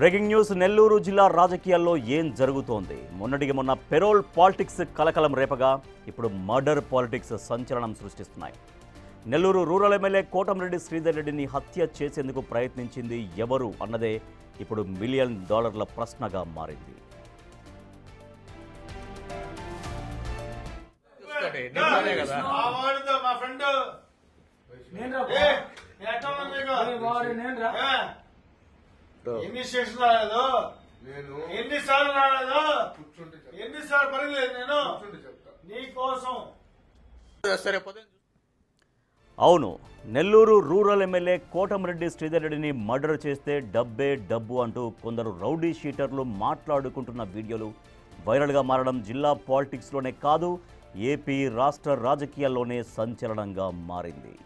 Breaking news Nellore జిల్లా రాజకీయాల్లో ఏం జరుగుతోంది? మొన్నటికి మొన్న పెరోల్ పాలిటిక్స్ కలకలం రేపగా ఇప్పుడు మర్డర్ పాలిటిక్స్ సంచలనం సృష్టిస్తున్నాయి. నెల్లూరు రూరల్ ఎమ్మెల్యే కోటంరెడ్డి శ్రీధర్ రెడ్డిని హత్య చేసేందుకు ప్రయత్నించింది ఎవరు అన్నదే ఇప్పుడు $1 మిలియన్ ప్రశ్నగా మారింది. ఎన్నిసార్లు రాలేదు, ఎన్నిసార్లు రాలేదు, ఎన్నిసార్లు పడలేదు నేను నీకోసం. అవును, నెల్లూరు రూరల్ ఎమ్మెల్యే కోటంరెడ్డి శ్రీధర్ రెడ్డిని మర్డర్ చేస్తే డబ్బే డబ్బు అంటూ కొందరు రౌడీ షీటర్లు మాట్లాడుకుంటున్న వీడియోలు వైరల్గా మారడం జిల్లా పాలిటిక్స్లోనే కాదు, ఏపీ రాష్ట్ర రాజకీయాల్లోనే సంచలనంగా మారింది.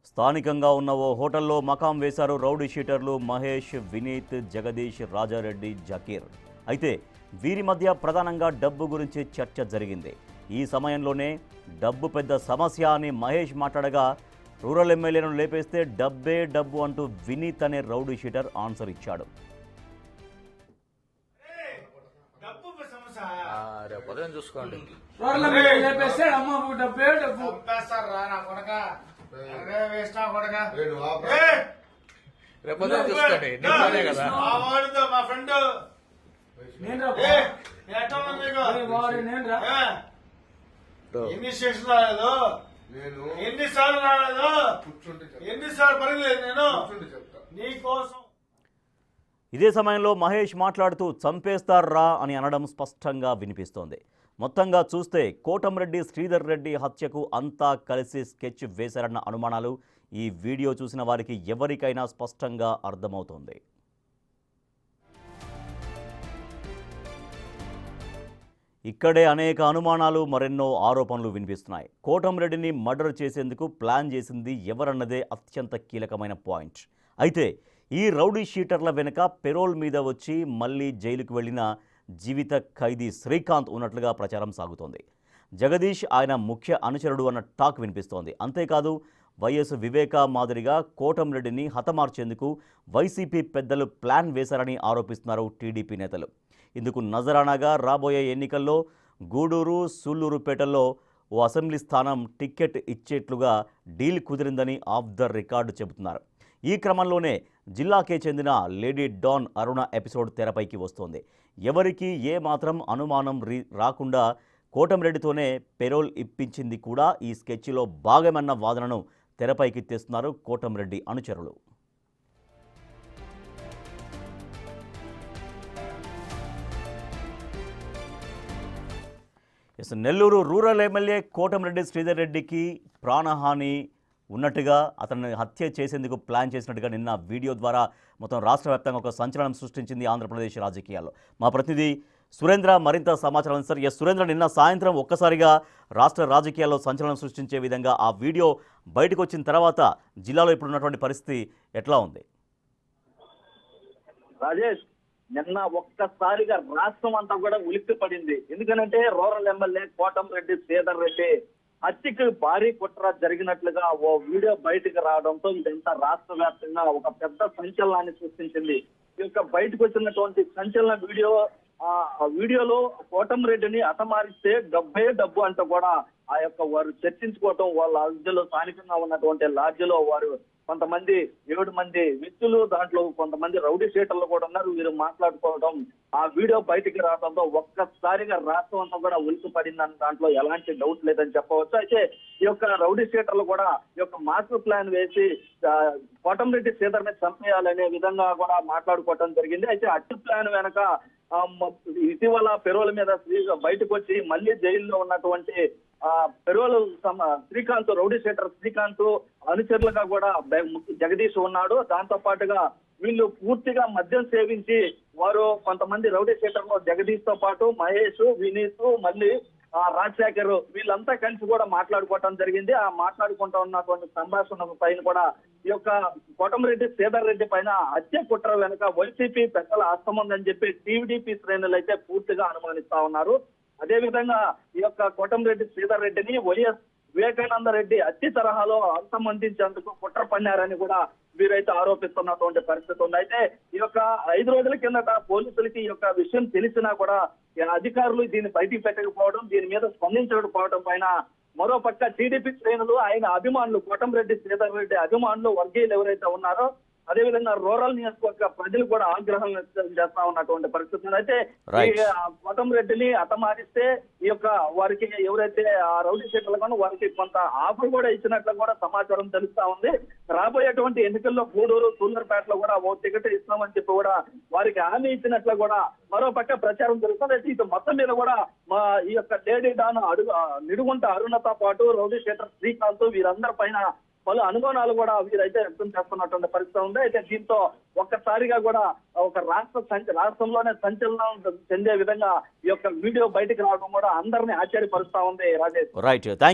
స్థానికంగా ఉన్న ఓ హోటల్లో మకాం వేశారు రౌడీ షీటర్లు మహేష్, వినీత్, జగదీష్, రాజారెడ్డి, జకీర్. అయితే వీరి మధ్య ప్రధానంగా డబ్బు గురించి చర్చ జరిగింది. ఈ సమయంలోనే డబ్బు పెద్ద సమస్య అని మహేష్ మాట్లాడగా, రూరల్ ఎమ్మెల్యేను లేపేస్తే డబ్బే డబ్బు అంటూ వినీత్ అనే రౌడీ షీటర్ ఆన్సర్ ఇచ్చాడు. చూసుకోండి మా ఫ్రెండ్ ఎన్ని స్టేషన్ రాలేదు, ఎన్నిసార్లు రాలేదు, ఎన్నిసార్లు పడలేదు నేను నీకోసం. ఇదే సమయంలో మహేష్ మాట్లాడుతూ చంపేస్తారా అని అనడం స్పష్టంగా వినిపిస్తోంది. మొత్తంగా చూస్తే కోటంరెడ్డి శ్రీధర్ రెడ్డి హత్యకు అంతా కలిసి స్కెచ్ వేశారన్న అనుమానాలు ఈ వీడియో చూసిన వారికి ఎవరికైనా స్పష్టంగా అర్థమవుతోంది. ఇక్కడే అనేక అనుమానాలు, మరెన్నో ఆరోపణలు వినిపిస్తున్నాయి. కోటంరెడ్డిని మర్డర్ చేసేందుకు ప్లాన్ చేసింది ఎవరన్నదే అత్యంత కీలకమైన పాయింట్. అయితే ఈ రౌడీ షీటర్ల వెనుక పెరోల్ మీద వచ్చి మళ్ళీ జైలుకు వెళ్లిన జీవిత ఖైదీ శ్రీకాంత్ ఉన్నట్లుగా ప్రచారం సాగుతోంది. జగదీష్ ఆయన ముఖ్య అనుచరుడు అన్న టాక్ వినిపిస్తోంది. అంతేకాదు, వైఎస్ వివేక మాదిరిగా కోటంరెడ్డిని హతమార్చేందుకు వైసీపీ పెద్దలు ప్లాన్ వేశారని ఆరోపిస్తున్నారు టీడీపీ నేతలు. ఇందుకు నజరానాగా రాబోయే ఎన్నికల్లో గూడూరు, సూళ్లూరుపేటల్లో ఓ అసెంబ్లీ స్థానం టికెట్ ఇచ్చేట్లుగా డీల్ కుదిరిందని ఆఫ్ ద రికార్డు చెబుతున్నారు. ఈ క్రమంలోనే జిల్లాకే చెందిన లేడీ డాన్ అరుణ ఎపిసోడ్ తెరపైకి వస్తోంది. ఎవరికి ఏ మాత్రం అనుమానం రాకుండా కోటంరెడ్డితోనే పెరోల్ ఇప్పించింది కూడా ఈ స్కెచ్లో భాగమన్న వాదనను తెరపైకి తెస్తున్నారు కోటంరెడ్డి అనుచరులు. నెల్లూరు రూరల్ ఎమ్మెల్యే కోటంరెడ్డి శ్రీధర్ రెడ్డికి ప్రాణహాని ఉన్నట్టుగా, అతన్ని హత్య చేసేందుకు ప్లాన్ చేసినట్టుగా నిన్న వీడియో ద్వారా మొత్తం రాష్ట్ర వ్యాప్తంగా ఒక సంచలనం సృష్టించింది ఆంధ్రప్రదేశ్ రాజకీయాల్లో. మా ప్రతినిధి సురేంద్ర మరింత సమాచారం. సార్, సురేంద్ర, నిన్న సాయంత్రం ఒక్కసారిగా రాష్ట్ర రాజకీయాల్లో సంచలనం సృష్టించే విధంగా ఆ వీడియో బయటకు వచ్చిన తర్వాత జిల్లాలో ఇప్పుడున్నటువంటి పరిస్థితి ఎట్లా ఉంది? రాజేష్, నిన్న ఒక్కసారిగా రాష్ట్రం అంతా కూడా ఉలిక్కి పడింది. ఎందుకంటే రూరల్ ఎమ్మెల్యే కోటంరెడ్డి శ్రీధర్ రెడ్డి హత్యకు భారీ కుట్ర జరిగినట్లుగా ఓ వీడియో బయటకు రావడంతో ఇదంతా రాష్ట్ర వ్యాప్తంగా ఒక పెద్ద సంచలనాన్ని సృష్టించింది. ఈ యొక్క బయటకు వచ్చినటువంటి సంచలన వీడియోలో కోటంరెడ్డిని హతమారిస్తే డబ్బే డబ్బు అంటూ కూడా ఆ యొక్క వారు చర్చించుకోవటం, వాళ్ళ లాడ్జిలో స్థానికంగా ఉన్నటువంటి లాడ్జిలో వారు కొంతమంది 7 మంది వ్యక్తులు, దాంట్లో కొంతమంది రౌడీ షీటర్లు కూడా ఉన్నారు, వీరు మాట్లాడుకోవడం, ఆ వీడియో బయటికి రావడంతో ఒక్కసారిగా రాష్ట్రం అంతా కూడా ఉలికి పడిందని దాంట్లో ఎలాంటి డౌట్ లేదని చెప్పవచ్చు. అయితే ఈ యొక్క రౌడీ షీటర్లు కూడా ఈ యొక్క మాస్టర్ ప్లాన్ వేసి కోటంరెడ్డి శ్రీధర్ ని చంపేయాలనే విధంగా కూడా మాట్లాడుకోవడం జరిగింది. అయితే అట్టి ప్లాన్ వెనక ఇటీవల పెరోల్ మీద బయటకు వచ్చి మళ్ళీ జైల్లో ఉన్నటువంటి parole Srikanth, rowdy sheeter Srikanth అనుచరులుగా కూడా జగదీష్ ఉన్నాడు. దాంతో పాటుగా వీళ్ళు పూర్తిగా మద్యం సేవించి వారు కొంతమంది రౌడీ షీటర్లు జగదీష్ తో పాటు మహేష్, వినీత్, మళ్ళీ రాజశేఖర్ వీళ్ళంతా కలిసి కూడా మాట్లాడుకోవటం జరిగింది. ఆ మాట్లాడుకుంటూ ఉన్నటువంటి సంభాషణ పైన కూడా ఈ యొక్క కోటంరెడ్డి శ్రీధర్ రెడ్డి పైన హత్య కుట్ర వెనుక వైసీపీ పెద్దల హస్తం ఉందని చెప్పి టీడీపీ శ్రేణులు అయితే పూర్తిగా అనుమానిస్తా ఉన్నారు. అదేవిధంగా ఈ యొక్క కోటంరెడ్డి శ్రీధర్ రెడ్డిని వైఎస్ వివేకానంద రెడ్డి అతి తరహాలో అంతమందించేందుకు కుట్ర పన్నారని కూడా వీరైతే ఆరోపిస్తున్నటువంటి పరిస్థితి ఉంది. అయితే ఈ యొక్క 5 రోజుల కిందట పోలీసులకి ఈ యొక్క విషయం తెలిసినా కూడా ఈ అధికారులు దీన్ని బయటికి పెట్టకపోవడం, దీని మీద స్పందించకపోవడం పైన మరో పక్క టీడీపీ శ్రేణులు, ఆయన అభిమానులు, కోటంరెడ్డి శ్రీధర్ రెడ్డి అభిమానులు, వర్గీయులు ఎవరైతే ఉన్నారో అదేవిధంగా రూరల్ నియోజకవర్గ ప్రజలు కూడా ఆగ్రహం వ్యక్తం చేస్తా ఉన్నటువంటి పరిస్థితి ఉంది. అయితే Right. ఈ కోటంరెడ్డిని హతమారిస్తే ఈ యొక్క వారికి ఎవరైతే ఆ రౌడీ షీటర్లను వారికి కొంత ఆఫర్ కూడా ఇచ్చినట్లు కూడా సమాచారం తెలుస్తా ఉంది. రాబోయేటువంటి ఎన్నికల్లో గూడూరు, సూళ్లూరుపేటలో కూడా ఓ టికెట్ ఇస్తామని చెప్పి కూడా వారికి హామీ ఇచ్చినట్లు కూడా మరో పక్క ప్రచారం జరుగుతుంది. అయితే ఇది మొత్తం మీద కూడా మా ఈ యొక్క లేడీ డాన్ నిడుగుంట అరుణతో పాటు రౌడీ షీటర్ శ్రీకాంత్ వీరందరి పైన పలు అనుమానాలు కూడా వీరైతే వ్యక్తం చేస్తున్నటువంటి పరిస్థితి ఉంది. అయితే దీంతో ఒక్కసారిగా కూడా ఒక రాష్ట్రంలోనే సంచలనం చెందే విధంగా ఈ యొక్క వీడియో బయటకు రావడం కూడా అందరినీ ఆశ్చర్యపరుస్తా ఉంది రాజేష్. Right, thank